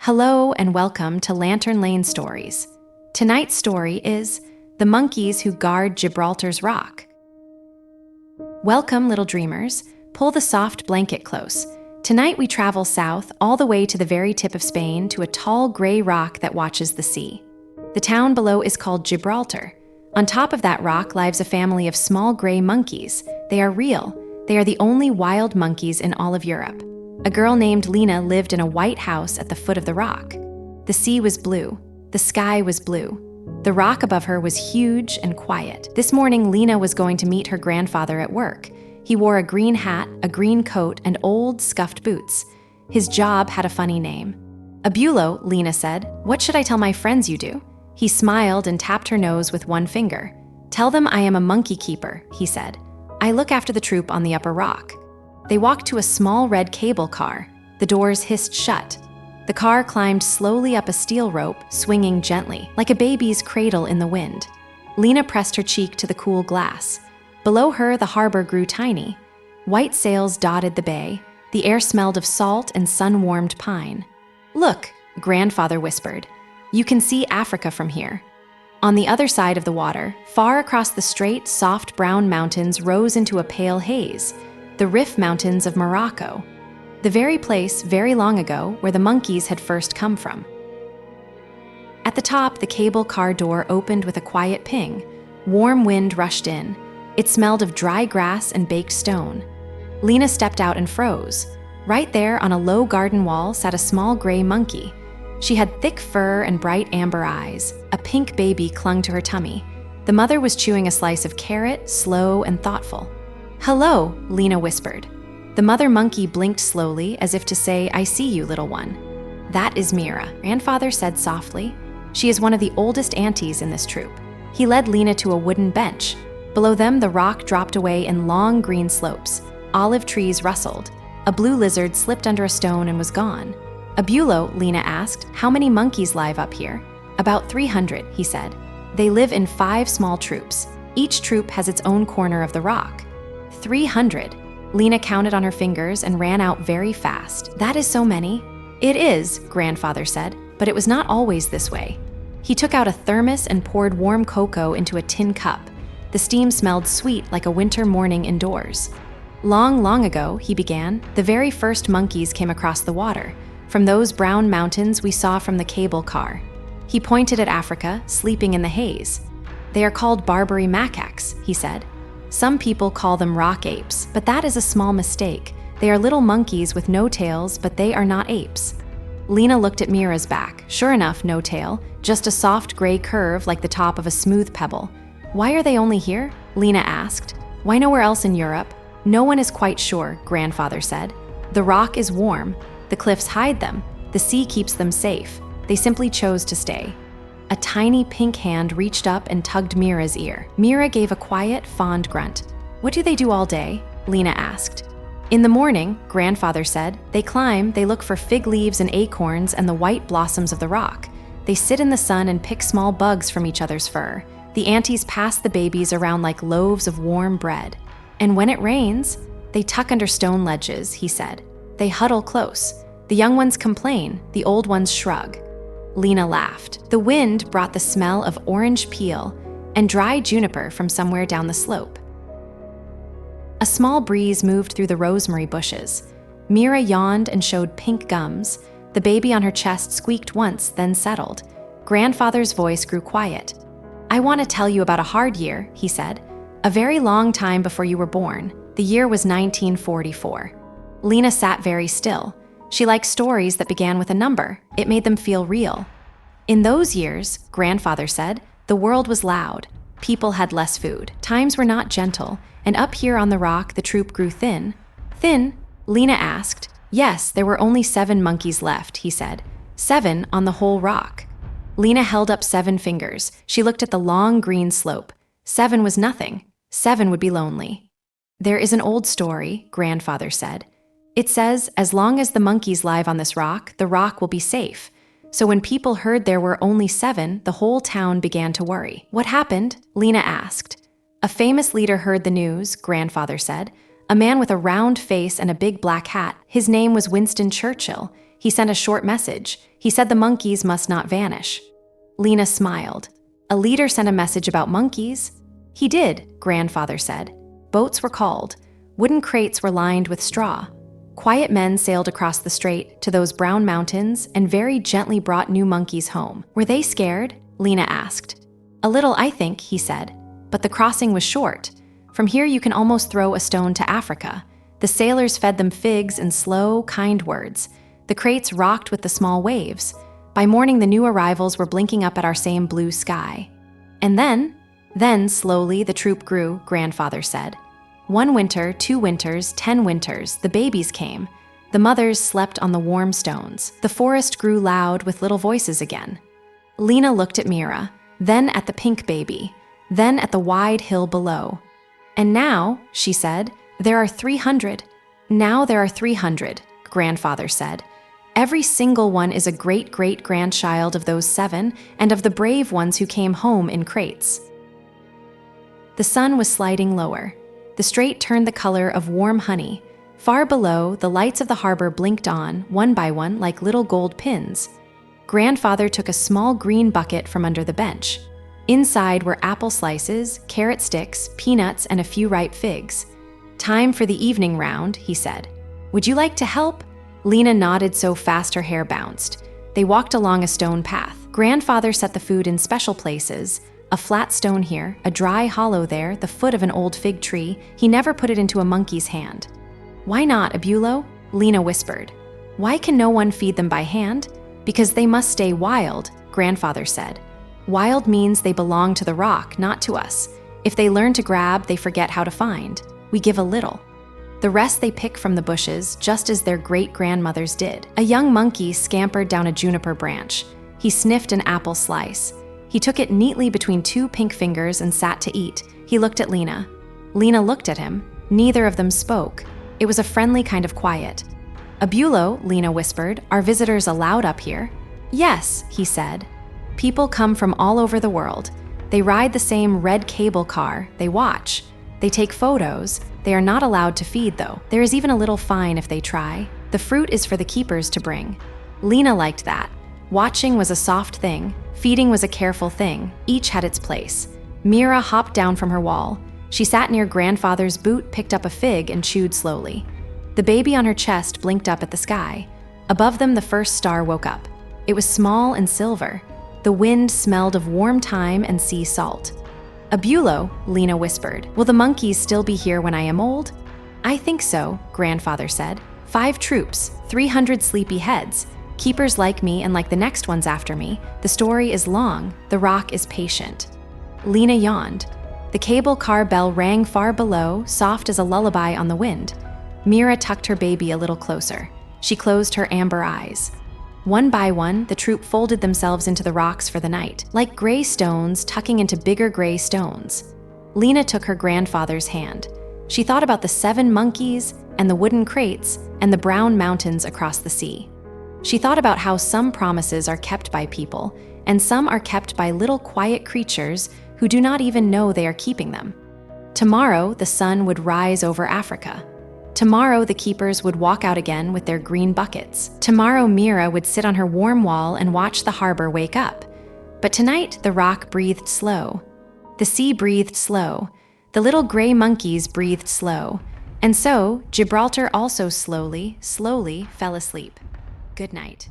Hello and welcome to Lantern Lane Stories. Tonight's story is The Monkeys Who Guard Gibraltar's Rock. Welcome, little dreamers. Pull the soft blanket close. Tonight we travel south all the way to the very tip of Spain to a tall gray rock that watches the sea. The town below is called Gibraltar. On top of that rock lives a family of small gray monkeys. They are real. They are the only wild monkeys in all of Europe. A girl named Lina lived in a white house at the foot of the rock. The sea was blue. The sky was blue. The rock above her was huge and quiet. This morning, Lina was going to meet her grandfather at work. He wore a green hat, a green coat, and old, scuffed boots. His job had a funny name. Abuelo, Lina said. What should I tell my friends you do? He smiled and tapped her nose with one finger. Tell them I am a monkey keeper, he said. I look after the troop on the upper rock. They walked to a small red cable car. The doors hissed shut. The car climbed slowly up a steel rope, swinging gently, like a baby's cradle in the wind. Lina pressed her cheek to the cool glass. Below her, the harbor grew tiny. White sails dotted the bay. The air smelled of salt and sun-warmed pine. Look, grandfather whispered. You can see Africa from here. On the other side of the water, far across the straight, soft brown mountains rose into a pale haze. The Rif Mountains of Morocco, the very place very long ago where the monkeys had first come from. At the top, the cable car door opened with a quiet ping. Warm wind rushed in. It smelled of dry grass and baked stone. Lina stepped out and froze. Right there on a low garden wall sat a small gray monkey. She had thick fur and bright amber eyes. A pink baby clung to her tummy. The mother was chewing a slice of carrot, slow and thoughtful. Hello, Lina whispered. The mother monkey blinked slowly as if to say, I see you, little one. That is Mira, grandfather said softly. She is one of the oldest aunties in this troop. He led Lina to a wooden bench. Below them, the rock dropped away in long green slopes. Olive trees rustled. A blue lizard slipped under a stone and was gone. Abuelo, Lina asked, how many monkeys live up here? About 300, he said. They live in 5 small troops. Each troop has its own corner of the rock. 300. Lina counted on her fingers and ran out very fast. That is so many. It is, grandfather said, but it was not always this way. He took out a thermos and poured warm cocoa into a tin cup. The steam smelled sweet like a winter morning indoors. Long, long ago, he began, the very first monkeys came across the water. From those brown mountains we saw from the cable car. He pointed at Africa, sleeping in the haze. They are called Barbary macaques, he said. Some people call them rock apes, but that is a small mistake. They are little monkeys with no tails, but they are not apes. Lina looked at Mira's back. Sure enough, no tail, just a soft gray curve like the top of a smooth pebble. Why are they only here? Lina asked. Why nowhere else in Europe? No one is quite sure, grandfather said. The rock is warm. The cliffs hide them. The sea keeps them safe. They simply chose to stay. A tiny pink hand reached up and tugged Mira's ear. Mira gave a quiet, fond grunt. What do they do all day? Lina asked. In the morning, grandfather said, they climb, they look for fig leaves and acorns and the white blossoms of the rock. They sit in the sun and pick small bugs from each other's fur. The aunties pass the babies around like loaves of warm bread. And when it rains, they tuck under stone ledges, he said. They huddle close. The young ones complain, the old ones shrug. Lina laughed. The wind brought the smell of orange peel and dry juniper from somewhere down the slope. A small breeze moved through the rosemary bushes. Mira yawned and showed pink gums. The baby on her chest squeaked once, then settled. Grandfather's voice grew quiet. I want to tell you about a hard year, he said. A very long time before you were born. The year was 1944. Lina sat very still. She liked stories that began with a number. It made them feel real. In those years, grandfather said, the world was loud. People had less food. Times were not gentle. And up here on the rock, the troop grew thin. Thin? Lina asked. Yes, there were only 7 monkeys left, he said. 7 on the whole rock. Lina held up 7 fingers. She looked at the long green slope. 7 was nothing. 7 would be lonely. There is an old story, grandfather said. It says, as long as the monkeys live on this rock, the rock will be safe. So when people heard there were only 7, the whole town began to worry. What happened? Lina asked. A famous leader heard the news, grandfather said. A man with a round face and a big black hat. His name was Winston Churchill. He sent a short message. He said the monkeys must not vanish. Lina smiled. A leader sent a message about monkeys? He did, grandfather said. Boats were called. Wooden crates were lined with straw. Quiet men sailed across the strait to those brown mountains and very gently brought new monkeys home. Were they scared? Lina asked. A little, I think, he said. But the crossing was short. From here you can almost throw a stone to Africa. The sailors fed them figs and slow, kind words. The crates rocked with the small waves. By morning the new arrivals were blinking up at our same blue sky. And then slowly the troop grew, grandfather said. 1 winter, 2 winters, 10 winters, the babies came. The mothers slept on the warm stones. The forest grew loud with little voices again. Lina looked at Mira, then at the pink baby, then at the wide hill below. And now, she said, there are 300. Now there are 300, grandfather said. Every single one is a great-great-grandchild of those 7 and of the brave ones who came home in crates. The sun was sliding lower. The strait turned the color of warm honey. Far below, the lights of the harbor blinked on, one by one, like little gold pins. Grandfather took a small green bucket from under the bench. Inside were apple slices, carrot sticks, peanuts, and a few ripe figs. Time for the evening round, he said. Would you like to help? Lina nodded so fast her hair bounced. They walked along a stone path. Grandfather set the food in special places. A flat stone here, a dry hollow there, the foot of an old fig tree. He never put it into a monkey's hand. Why not, Abulo? Lina whispered. Why can no one feed them by hand? Because they must stay wild, grandfather said. Wild means they belong to the rock, not to us. If they learn to grab, they forget how to find. We give a little. The rest they pick from the bushes, just as their great-grandmothers did. A young monkey scampered down a juniper branch. He sniffed an apple slice. He took it neatly between 2 pink fingers and sat to eat. He looked at Lina. Lina looked at him. Neither of them spoke. It was a friendly kind of quiet. Abulo, Lina whispered, are visitors allowed up here? Yes, he said. People come from all over the world. They ride the same red cable car. They watch. They take photos. They are not allowed to feed, though. There is even a little fine if they try. The fruit is for the keepers to bring. Lina liked that. Watching was a soft thing. Feeding was a careful thing. Each had its place. Mira hopped down from her wall. She sat near grandfather's boot, picked up a fig, and chewed slowly. The baby on her chest blinked up at the sky. Above them, the first star woke up. It was small and silver. The wind smelled of warm thyme and sea salt. Abulo, Lina whispered, will the monkeys still be here when I am old? I think so, grandfather said. 5 troops, 300 sleepy heads. Keepers like me and like the next ones after me. The story is long, the rock is patient. Lina yawned. The cable car bell rang far below, soft as a lullaby on the wind. Mira tucked her baby a little closer. She closed her amber eyes. One by one, the troop folded themselves into the rocks for the night, like gray stones tucking into bigger gray stones. Lina took her grandfather's hand. She thought about the 7 monkeys and the wooden crates and the brown mountains across the sea. She thought about how some promises are kept by people, and some are kept by little quiet creatures who do not even know they are keeping them. Tomorrow, the sun would rise over Africa. Tomorrow, the keepers would walk out again with their green buckets. Tomorrow, Mira would sit on her warm wall and watch the harbor wake up. But tonight, the rock breathed slow. The sea breathed slow. The little gray monkeys breathed slow. And so, Gibraltar also slowly, slowly fell asleep. Good night.